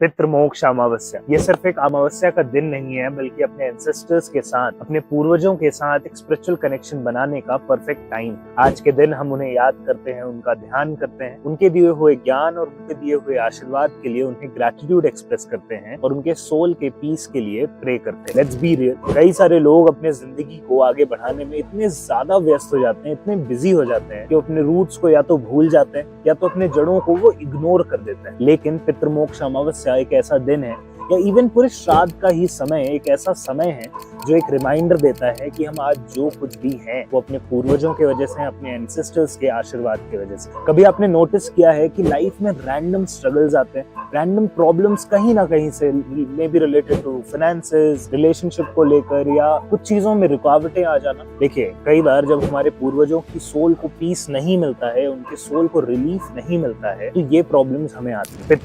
पितृमोक्ष अमावस्या ये सिर्फ एक अमावस्या का दिन नहीं है, बल्कि अपने एंसेस्टर्स के साथ, अपने पूर्वजों के साथ एक स्पिरिचुअल कनेक्शन बनाने का परफेक्ट टाइम। आज के दिन हम उन्हें याद करते हैं, उनका ध्यान करते हैं, उनके दिए हुए ज्ञान और उनके दिए हुए आशीर्वाद के लिए उन्हें ग्रेटिट्यूड एक्सप्रेस करते हैं और उनके सोल के पीस के लिए प्रे करते हैं। लेट्स बी रियल, कई सारे लोग अपने जिंदगी को आगे बढ़ाने में इतने ज्यादा व्यस्त हो जाते हैं, इतने बिजी हो जाते हैं कि अपने रूट्स को या तो भूल जाते हैं या तो अपने जड़ों को वो इग्नोर कर देते हैं। लेकिन पितृमोक्ष अमावस्या एक ऐसा दिन है या इवन पूरे श्राद्ध का ही समय एक ऐसा समय है जो एक रिमाइंडर देता है कि हम आज जो कुछ भी हैं वो अपने पूर्वजों की वजह से, अपने एंसेस्टर्स के आशीर्वाद की वजह से। कभी आपने नोटिस किया है कि लाइफ में रैंडम स्ट्रगल्स आते हैं, रैंडम प्रॉब्लम्स कहीं ना कहीं से, may be related to finances, relationship को लेकर या कुछ चीजों में रुकावटें आ जाना। देखिए, कई बार जब हमारे पूर्वजों की सोल को पीस नहीं मिलता है, उनके सोल को रिलीफ नहीं मिलता है, तो ये प्रॉब्लम्स हमें आती है।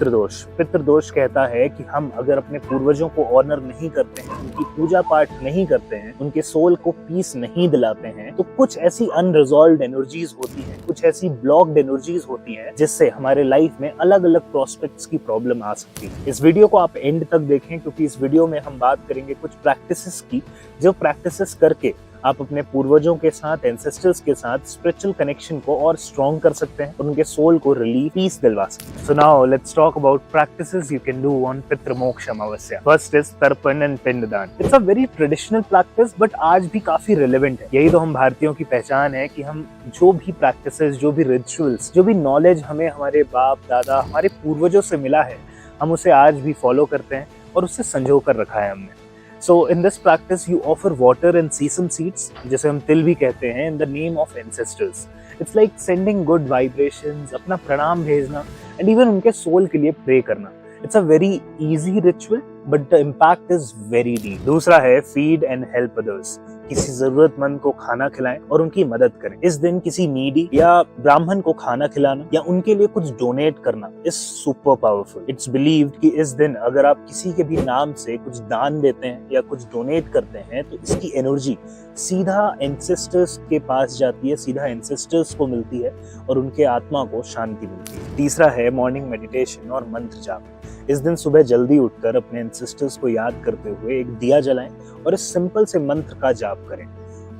पितृदोष कहता है कि हम अगर अपने पूर्वजों को ऑनर नहीं करते हैं, उनकी पूजा पाठ नहीं करते हैं, उनके सोल को पीस नहीं दिलाते हैं, तो कुछ ऐसी अनरिजॉल्व्ड एनर्जीज होती हैं, कुछ ऐसी ब्लॉक्ड एनर्जीज होती हैं जिससे हमारे लाइफ में अलग अलग प्रोस्पेक्ट्स की प्रॉब्लम आ सकती है। इस वीडियो को आप एंड तक देखें, क्योंकि इस वीडियो में हम बात करेंगे कुछ प्रैक्टिसेस की, जो प्रैक्टिसेस करके आप अपने पूर्वजों के साथ, एंसेस्टर्स के साथ स्पिरिचुअल कनेक्शन को और स्ट्रॉन्ग कर सकते हैं और उनके सोल को रिलीफ, पीस दिलवा सकते हैं। So now let's talk about practices you can do on Pitrumoksha Amavasya. First is tarpan and pinddaan. It's a very traditional practice but आज भी काफी रिलेवेंट है। यही तो हम भारतीयों की पहचान है कि हम जो भी प्रैक्टिसेस, जो भी रिचुअल्स, जो भी नॉलेज हमें हमारे बाप दादा, हमारे पूर्वजों से मिला है, हम उसे आज भी फॉलो करते हैं और उससे संजो कर रखा है हमने। So in this practice you offer water and sesame seeds, जिसे हम तिल भी कहते हैं, in the name of ancestors. It's like sending good vibrations, अपना प्रणाम भेजना and even उनके सोल के लिए प्रे करना. It's a very easy ritual, but the impact is very deep. दूसरा है feed and help others. किसी जरूरतमंद को खाना खिलाएं और उनकी मदद करें। इस दिन किसी नीडी या ब्राह्मण को खाना खिलाना या उनके लिए कुछ डोनेट करना is super powerful. It's believed कि इस दिन अगर आप किसी के भी नाम से कुछ दान देते हैं या कुछ डोनेट करते हैं तो इसकी एनर्जी सीधा एंसेस्टर्स के पास जाती है, सीधा एंसेस्टर्स को मिलती है और उनके आत्मा को शांति मिलती है। तीसरा है मॉर्निंग मेडिटेशन और मंत्र जाप। इस दिन सुबह जल्दी उठकर अपने एंसेस्टर्स को याद करते हुए एक दिया जलाएं और इस सिंपल से मंत्र का जाप करें,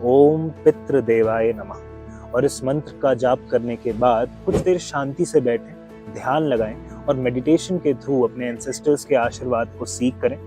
ओम पितृ देवाय नमः। और इस मंत्र का जाप करने के बाद कुछ देर शांति से बैठें, ध्यान लगाएं और मेडिटेशन के थ्रू अपने एंसेस्टर्स के आशीर्वाद को सीख करें,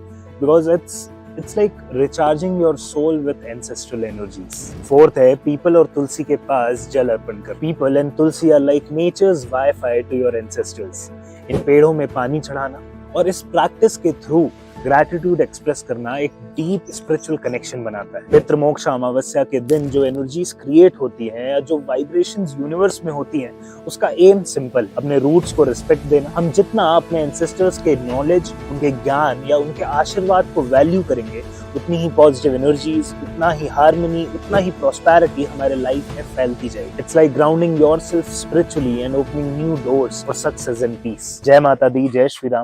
because it's like recharging your soul with ancestral energies. Fourth है पीपल और तुलसी के पास जल अर्पण कर। Peepal and tulsi are like nature's wifi to your ancestors. इन पेड़ों में पानी चढ़ाना और इस प्रैक्टिस के थ्रू ग्रैटिट्यूड एक्सप्रेस करना एक डीप स्पिरिचुअल कनेक्शन बनाता है। पितृमोक्ष अमावस्या के दिन जो एनर्जीज क्रिएट होती हैं या जो वाइब्रेशंस यूनिवर्स में होती हैं, उसका एम सिंपल, अपने रूट्स को रिस्पेक्ट देना। हम जितना अपने एंसेस्टर्स के नॉलेज, उनके ज्ञान या उनके आशीर्वाद को वैल्यू करेंगे, उतनी ही पॉजिटिव एनर्जीज, उतना ही हार्मनी, उतना ही प्रॉस्पेरिटी हमारे लाइफ में फैलती जाएगी। It's like grounding yourself spiritually and opening new doors for success and peace. जय माता दी, जय श्री राम।